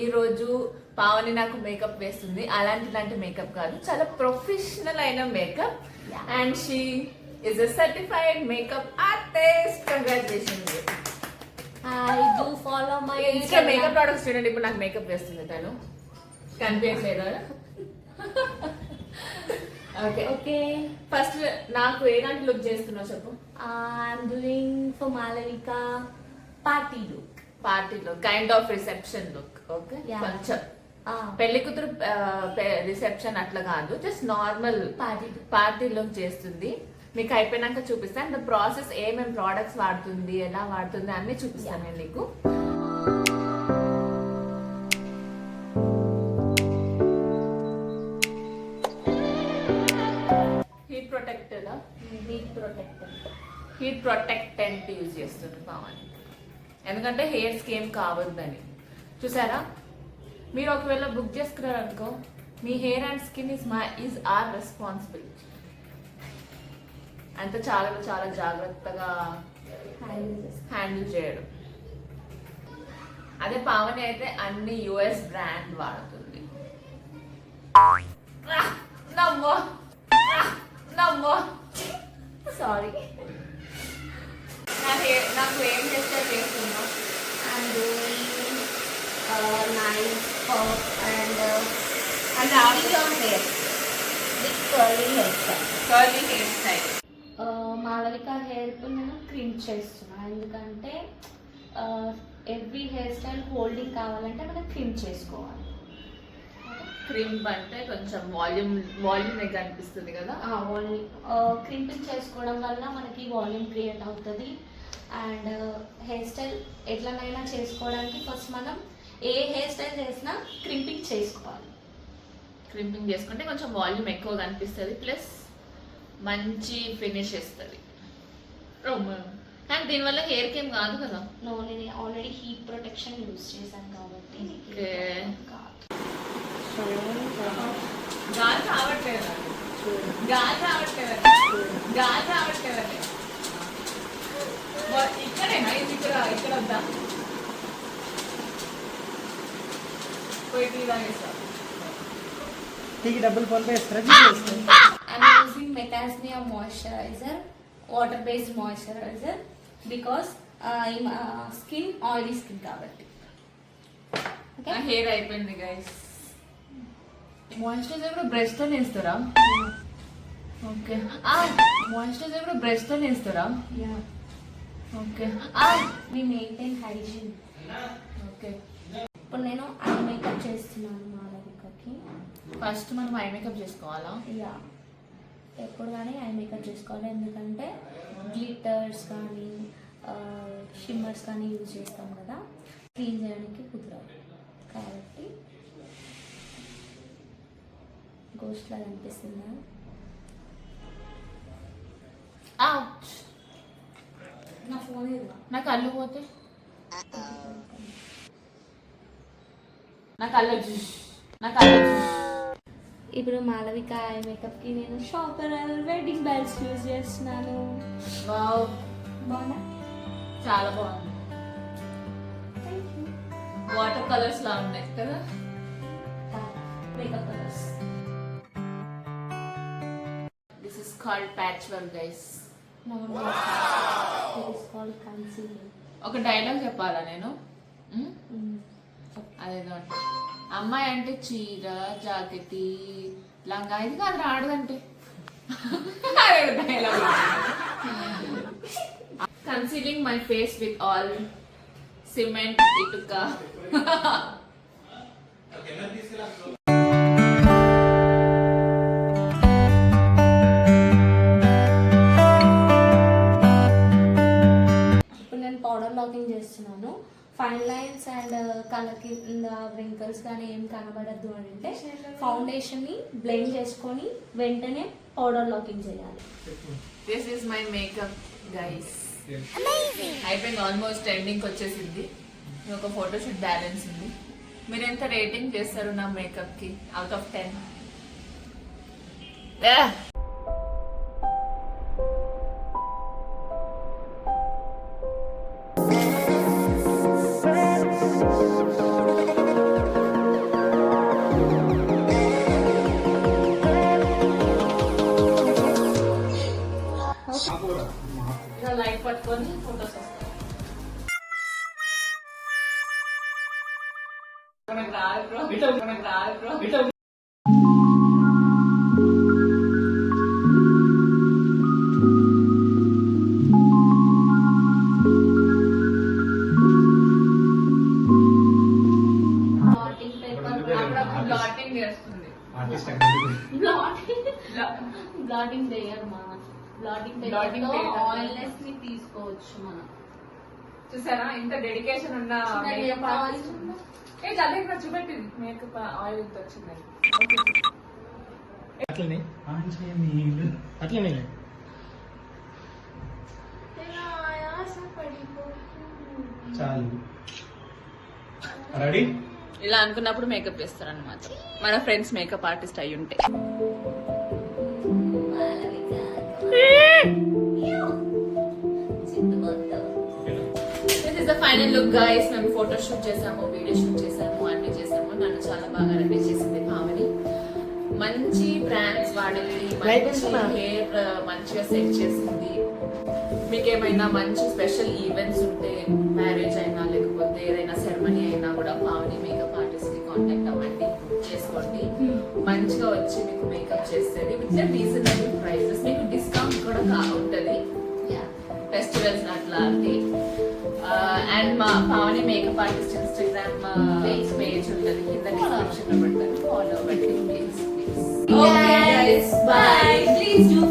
ఈ రోజు పావని నాకు మేకప్ వేస్తుంది. అలాంటి మేకప్ కాదు, చాలా ప్రొఫెషనల్ అయిన makeup. And she is a certified makeup artist. Congratulations. I do follow my ఇంకా మేకప్ ప్రొడక్ట్స్ చూడండి. ఇప్పుడు నాకు మేకప్ వేస్తుంది తను, కనిపించలేదు. Okay okay. ఫస్ట్ నాకు ఎలాంటి లుక్ చేస్తున్నావు చెప్పు. I'm doing for Malavika party look. Party look, kind of reception look. Okay, Yeah. కొంచెం పెళ్లి కూతురు రిసెప్షన్ అట్లా కాదు, just normal Party look. Party look చేస్తుంది. మీకు అయిపోయినాక చూపిస్తాను. ద ప్రాసెస్ ఏమేమి ప్రోడక్ట్స్ వాడుతుంది, ఎలా వాడుతుంది అన్ని చూపిస్తాను నేను నీకు. Heat protector heat protectant use చేస్తుంది పావని, ఎందుకంటే హెయిర్స్కి ఏం కావద్దని. చూసారా, మీరు ఒకవేళ బుక్ చేసుకున్నారు అనుకో, మీ hair and skin is our responsibility. అంత చాలా చాలా జాగ్రత్తగా హ్యాండిల్ చేయడం. అదే పావని అయితే అన్ని యుఎస్ బ్రాండ్ వాడుతుంది. నమ్మో నమ్మో, Sorry. నాకు ఏం చేస్తే చేస్తున్నా. I'm doing nice pop and after your hair with curly hairstyle. Curly hair style. Malavika hair కు నేను క్రింప్ చేస్తున్నా, ఎందుకంటే ఎవ్రీ హెయిర్ స్టైల్ హోల్డింగ్ కావాలంటే మనం క్రింప్ చేసుకోవాలి. క్రీమ్ అంటే కొంచెం వాల్యూమ్ అనిపిస్తుంది కదా. క్రింపింగ్ చేసుకోవడం వల్ల మనకి వాల్యూమ్ క్రియేట్ అవుతుంది. అండ్ హెయిర్ స్టైల్ ఎట్లనైనా చేసుకోవడానికి ఫస్ట్ మనం ఏ హెయిర్ స్టైల్ చేసినా క్రింపింగ్ చేసుకోవాలి. క్రింపింగ్ చేసుకుంటే కొంచెం వాల్యూమ్ ఎక్కువ కనిపిస్తుంది, ప్లస్ మంచి ఫినిష్ ఇస్తుంది. కానీ దీనివల్ల హెయిర్కి ఏం కాదు కదా. నేను ఆల్రెడీ హీట్ ప్రొటెక్షన్ యూజ్ చేశాను కాబట్టి గాలి రావట్లేదు, ఇక్కడేనా? ఇది ఇక్కడ వద్దా? డబ్బులు ఫోన్ పే చేస్తారా? I'm using Metasmia moisturizer, water based moisturizer, because I'm skin oily skin కాబట్టి. నా హెయిర్ అయిపోయింది గైస్. మాయిశ్చరైజర్ కూడా బ్రష్ తోనే వేస్తారా? ఓకే. మాయిశ్చరైజర్ కూడా బ్రష్ తోనే వేస్తారా? Okay. we maintain hygiene. Okay. ఇప్పుడు నేను ఐ మేకప్ చేస్తున్నాను మాలవికకి. ఫస్ట్ మనం ఐ మేకప్ చేసుకోవాలా? యా, ఎప్పుడు కానీ ఐ మేకప్ చేసుకోవాలి, ఎందుకంటే గ్లిటర్స్ కానీ షిమ్మర్స్ కానీ యూజ్ చేస్తాం కదా, క్లీన్ చేయడానికి కుదరదు. కాబట్టి గోస్ట్ లాగా అనిపిస్తుందా? నా ఫోన్ నా కళ్ళు పోతే, నా కళ్ళు ఇప్పుడు మాలవిక ఐ మేకప్కి నేను షాపర్ వెడ్డింగ్ బెల్ట్స్ యూజ్ చేస్తున్నాను. వావ్, బాగున్నా? చాలా బాగుంది. వాటర్ కలర్స్ లా ఉన్నాయి కదా. Makeup colours. This is called patch work guys. ఒక డైలాగ్ చెప్పాలా నేను? అదేదో అమ్మాయి అంటే చీర జాకెట్ లంగా, ఇది కాదు రాడదంటే. Concealing my face with all cement ఇటుక. ఇప్పుడు నేను పౌడర్ లాకింగ్ చేస్తున్నాను. ఫైన్ లైన్స్ అండ్ కలర్ కింద రింకల్స్ కానీ ఏం కనబడద్దు అని అంటే ఫౌండేషన్ని బ్లెండ్ చేసుకొని వెంటనే పౌడర్ లాకింగ్ చేయాలి. This is my makeup guys. అయిపోయింది, ఆల్మోస్ట్ ఎండింగ్కి వచ్చేసింది. ఒక ఫోటోషూట్ బ్యాలెన్స్ ఉంది. మీరు ఎంత రేటింగ్ చేస్తారు నా మేకప్కి అవుట్ ఆఫ్ 10? లైట్ పట్టుకొని ఫొటోస్ వస్తాయి. మనకు రాదు బ్రో. బ్లాటింగ్ పేపర్ అప్పుడప్పుడు బ్లాటింగ్ చేస్తుంది. బ్లాటింగ్ చేయరు మా blotting Blotting paper paper. Oiliness ని తీసుకోవచ్చు మనం. చూసారా ఇంత డెడికేషన్ ఉన్న మేకప్ ఆర్టిస్ట్. ఏ చదివి ఇక్కడ చూపెట్టింది మేకప్ ఆయిల్ ఇంత వచ్చిందని. అట్లనే అట్లనే చాలు. రెడీ? ఇలా అనుకున్నప్పుడు మేకప్ చేస్తారన్నమాట మన ఫ్రెండ్స్ మేకప్ ఆర్టిస్ట్ అయి ఉంటే. This is the final look guys. మేము ఫోటో షూట్ చేసాము, వీడియో షూట్ చేసాము, అన్ని చేసాము. నన్ను చాలా బాగా రెడీ చేసింది భావని. మంచి బ్రాండ్స్ వాడింది, మంచి హెయిర్ మంచిగా సెట్ చేసింది. మీకు ఏమైనా మంచి స్పెషల్ ఈవెంట్స్ ఉంటే, మ్యారేజ్ అయినా లేకపోతే ఏదైనా సెరమనీ అయినా కూడా భావని మేకప్ ఆర్టిస్ట్ ని కాంటాక్ట్ అవ్వండి, బుక్ చేసుకోండి. మంచిగా వచ్చి మీకు మేకప్ చేస్తుంది విత్ రీజనబుల్ ప్రైసెస్. మీకు డిస్కౌంట్ కూడా ఉంటుంది ఫెస్టివల్స్ అట్లాంటి. అండ్ మా భావని మేకప్ ఆర్టిస్ట్ ఇన్స్టాగ్రామ్ పేజ్ ఉంటుంది, కింద డిస్క్రిప్షన్ లో పెడతాను, ఫాలో అవ్వండి please. Okay guys, bye. Please do